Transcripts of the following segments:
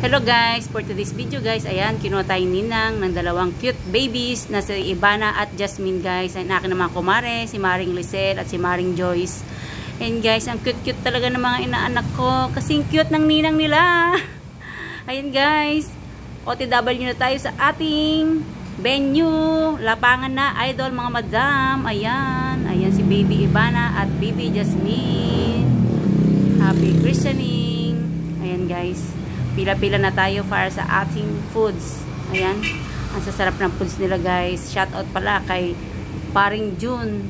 Hello guys, for today's video guys, ayan, kinuha tayong ninang ng dalawang cute babies na si Ivana at Jasmine guys. Ang akin naman kumare, si Maring Lisel at si Maring Joyce. And guys, ang cute-cute talaga ng mga inaanak ko. Kasing cute ng ninang nila. Ayan guys, OTW na tayo sa ating venue. Lapangan na, idol mga madam. Ayan, ayan si baby Ivana at baby Jasmine. Happy christening. Ayan guys. Pila-pila na tayo para sa ating foods. Ayan. Ang sasarap ng foods nila guys. Shout out pala kay Paring June.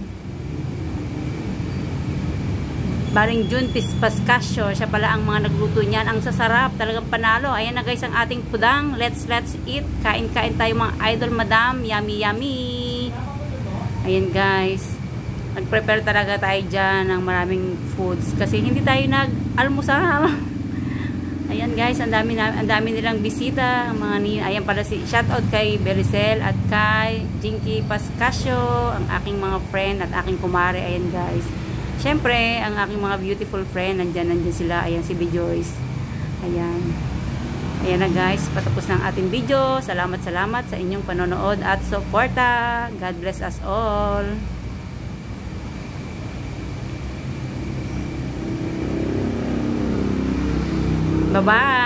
Paring June Pascasio. Siya pala ang mga nagluto niyan. Ang sasarap. Talagang panalo. Ayan na guys ang ating pudang. Let's eat. Kain-kain tayo mga idol madam. Yummy yummy. Ayan guys. Nag-prepare talaga tayo dyan ng maraming foods. Kasi hindi tayo nag-almusal. Ayan guys, ang dami nilang bisita, ang mga ayan pala si shout out kay Bericel at kay Jinky Pascasio, ang aking mga friend at aking kumare. Ayan guys. Syempre, ang aking mga beautiful friend, nandiyan sila. Ayan si B. Joyce. Ayan. Ayan na guys, patapos ng ating video. Salamat sa inyong panonood at suporta. God bless us all. Bye-bye!